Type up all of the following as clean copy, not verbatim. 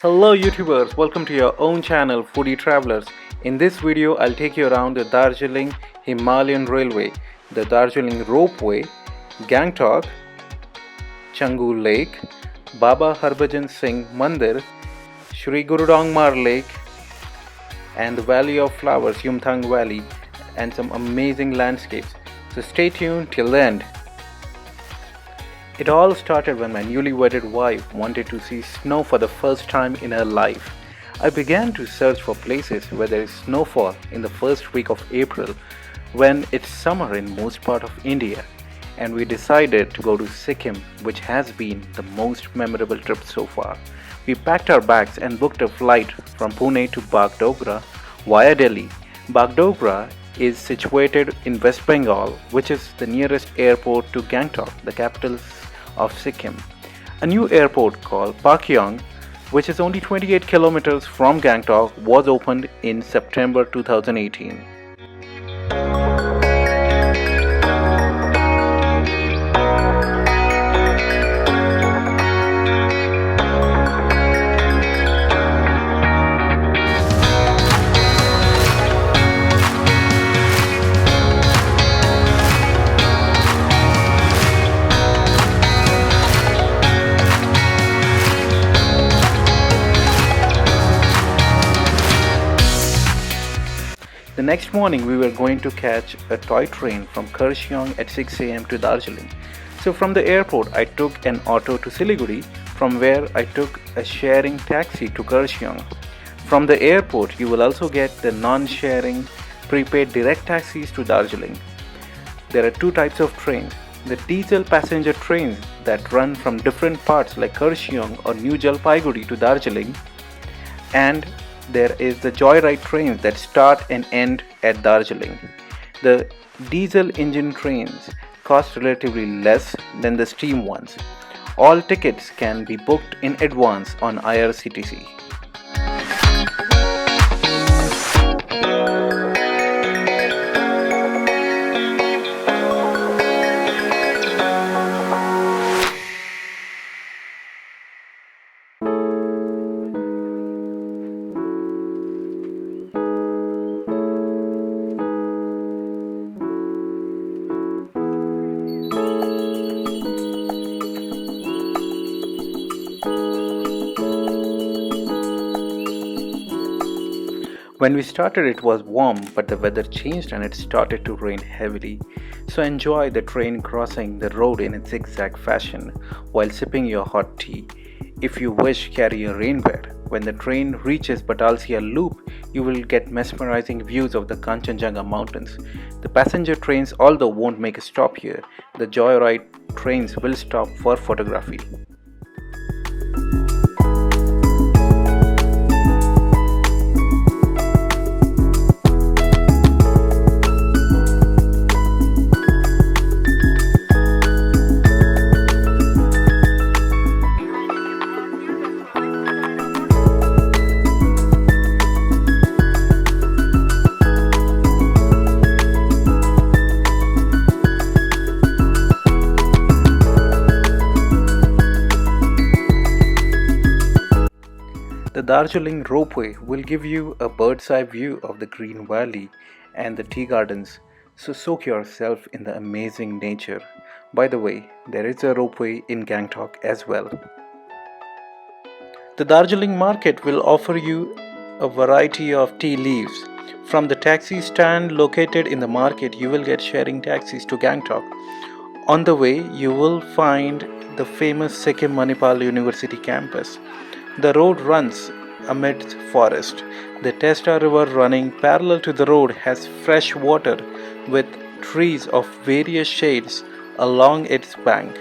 Hello YouTubers, welcome to your own channel Foodie Travelers. In this video, I'll take you around the Darjeeling Himalayan Railway, the Darjeeling Ropeway, Gangtok, Changu Lake, Baba Harbhajan Singh Mandir, Shri Gurudongmar Lake, and the Valley of Flowers, Yumthang Valley, and some amazing landscapes. So stay tuned till the end. It all started when my newly wedded wife wanted to see snow for the first time in her life. I began to search for places where there is snowfall in the first week of April when it's summer in most part of India, and we decided to go to Sikkim, which has been the most memorable trip so far. We packed our bags and booked a flight from Pune to Bagdogra via Delhi. Bagdogra is situated in West Bengal, which is the nearest airport to Gangtok, the capital of Sikkim. A new airport called Pakyong, which is only 28 kilometers from Gangtok, was opened in September 2018. The next morning, we were going to catch a toy train from Kurseong at 6 am to Darjeeling. So from the airport, I took an auto to Siliguri, from where I took a sharing taxi to Kurseong. From the airport, you will also get the non-sharing prepaid direct taxis to Darjeeling. There are two types of trains: the diesel passenger trains that run from different parts like Kurseong or New Jalpaiguri to Darjeeling, and there is the joyride trains that start and end at Darjeeling. The diesel engine trains cost relatively less than the steam ones. All tickets can be booked in advance on IRCTC. When we started, it was warm, but the weather changed and it started to rain heavily. So enjoy the train crossing the road in a zigzag fashion while sipping your hot tea. If you wish, carry a rainwear. When the train reaches Batalsia Loop, you will get mesmerizing views of the Kanchenjunga mountains. The passenger trains, although, won't make a stop here. The joyride trains will stop for photography. The Darjeeling Ropeway will give you a bird's eye view of the green valley and the tea gardens, so soak yourself in the amazing nature. By the way, there is a ropeway in Gangtok as well. The Darjeeling market will offer you a variety of tea leaves. From the taxi stand located in the market, you will get sharing taxis to Gangtok. On the way, you will find the famous Sikkim Manipal University campus. The road runs amidst forest. The Testa River, running parallel to the road, has fresh water with trees of various shades along its bank.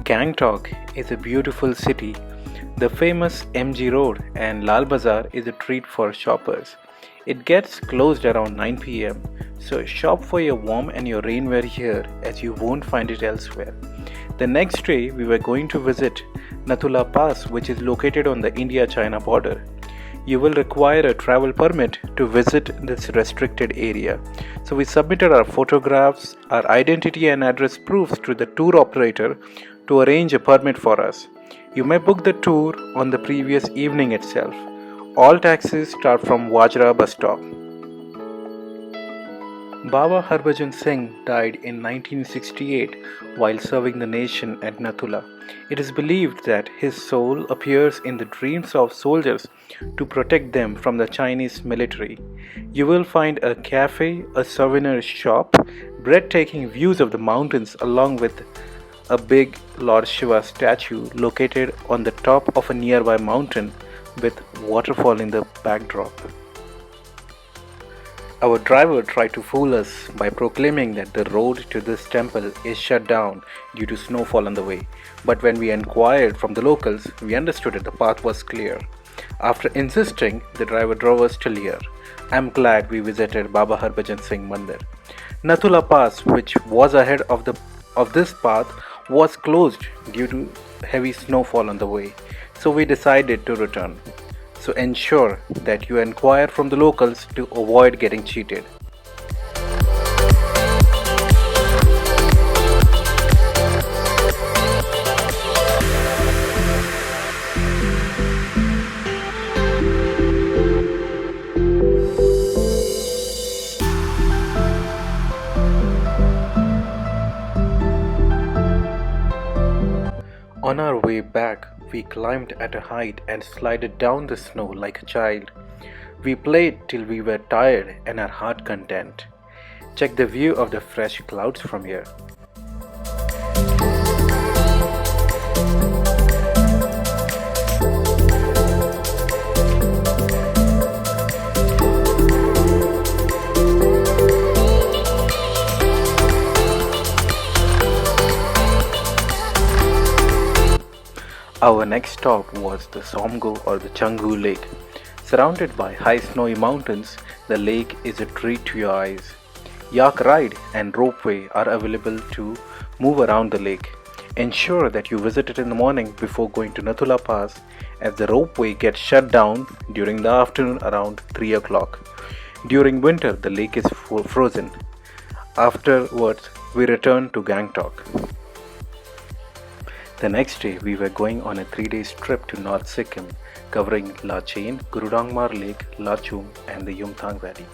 Gangtok is a beautiful city. The famous MG Road and Lal Bazaar is a treat for shoppers. It gets closed around 9 pm, So shop for your warm and your rainwear here, as you won't find it elsewhere. The next day we were going to visit Nathula Pass, which is located on the India-China border. You will require a travel permit to visit this restricted area. So we submitted our photographs, our identity and address proofs to the tour operator to arrange a permit for us. You may book the tour on the previous evening itself. All taxis start from Wajra bus stop. Baba Harbhajan Singh died in 1968 while serving the nation at Nathula. It is believed that his soul appears in the dreams of soldiers to protect them from the Chinese military. You will find a cafe, a souvenir shop, breathtaking views of the mountains, along with a big Lord Shiva statue located on the top of a nearby mountain with waterfall in the backdrop. Our driver tried to fool us by proclaiming that the road to this temple is shut down due to snowfall on the way. But when we inquired from the locals, we understood that the path was clear. After insisting, the driver drove us till here. I am glad we visited Baba Harbhajan Singh Mandir. Nathula Pass, which was ahead of this path, was closed due to heavy snowfall on the way. So we decided to return. So ensure that you inquire from the locals to avoid getting cheated. On our way back, we climbed at a height and slided down the snow like a child. We played till we were tired and our heart content. Check the view of the fresh clouds from here. Our next stop was the Somgo or the Changu Lake. Surrounded by high snowy mountains, the lake is a treat to your eyes. Yak ride and ropeway are available to move around the lake. Ensure that you visit it in the morning before going to Nathula Pass, as the ropeway gets shut down during the afternoon around 3 o'clock. During winter, the lake is frozen. Afterwards, we return to Gangtok. The next day, we were going on a 3-day trip to North Sikkim, covering Lachain, Gurudongmar Lake, Lachung, and the Yumthang Valley.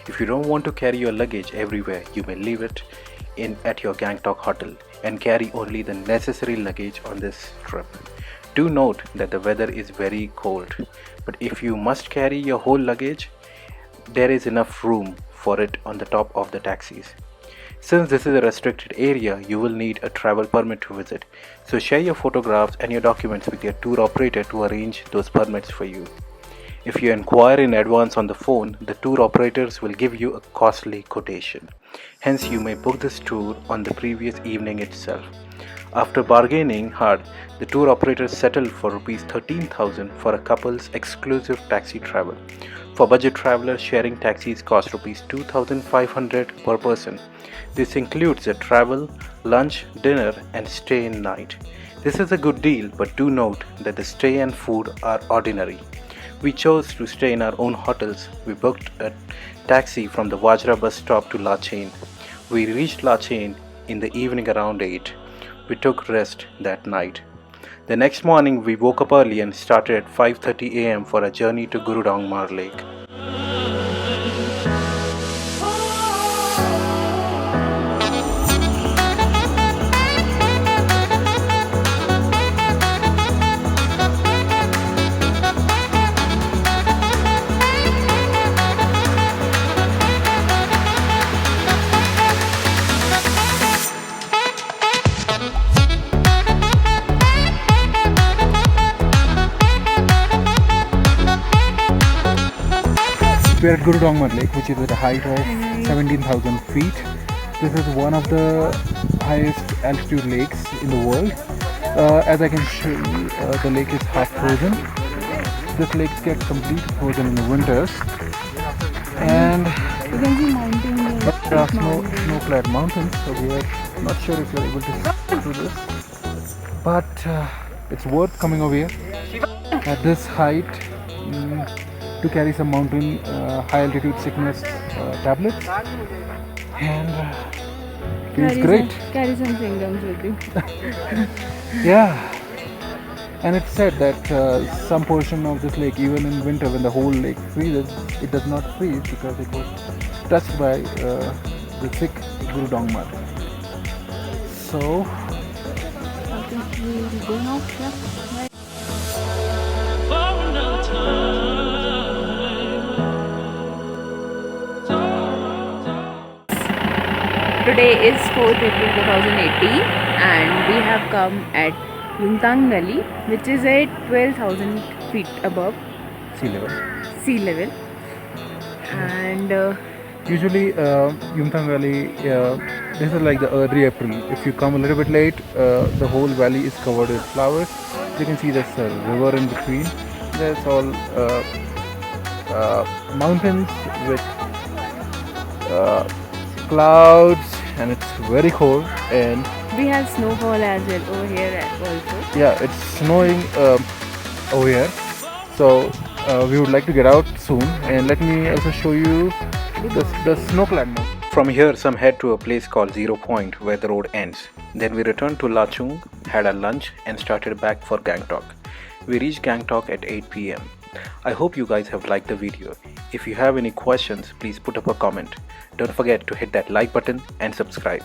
If you don't want to carry your luggage everywhere, you may leave it at your Gangtok hotel and carry only the necessary luggage on this trip. Do note that the weather is very cold, but if you must carry your whole luggage, there is enough room for it on the top of the taxis. Since this is a restricted area, you will need a travel permit to visit. So share your photographs and your documents with your tour operator to arrange those permits for you. If you inquire in advance on the phone, the tour operators will give you a costly quotation. Hence, you may book this tour on the previous evening itself. After bargaining hard, the tour operators settled for Rs 13,000 for a couple's exclusive taxi travel. For budget travelers, sharing taxis cost Rs 2,500 per person. This includes a travel, lunch, dinner, and stay in night. This is a good deal, but do note that the stay and food are ordinary. We chose to stay in our own hotels. We booked a taxi from the Wajra bus stop to Lachain. We reached Lachain in the evening around 8. We took rest that night. The next morning, we woke up early and started at 5:30 a.m. for a journey to Gurudongmar Lake. We are at Gurudongmar Lake, which is at a height of 17,000 feet. This is one of the highest altitude lakes in the world. As I can show you, the lake is half frozen. This lake gets completely frozen in the winters. And you can see mountains. There are snow-clad mountains, so we are not sure if you're able to do this, but it's worth coming over here at this height to carry some mountain high altitude sickness tablets, and feels great. Carry some chewing-gums with you. Yeah. And it's said that some portion of this lake, even in winter when the whole lake freezes, it does not freeze because it was touched by the thick Guru Dong mud. So, I think we will go now. Yeah. Today is 4th April 2018 and we have come at Yungtang Valley, which is at 12,000 feet above sea level. And usually Yungtang Valley, this is like the early April. If you come a little bit late, the whole valley is covered with flowers. You can see there's a river in between. There's all mountains with clouds, and it's very cold, and we have snowfall as well over here also. yeah, it's snowing over here, so we would like to get out soon, and let me also show you the snow-clad mountain. From here, some head to a place called Zero Point where the road ends. Then we returned to Lachung, had our lunch, and started back for Gangtok. We reached Gangtok at 8 p.m. I hope you guys have liked the video. If you have any questions, please put up a comment. Don't forget to hit that like button and subscribe.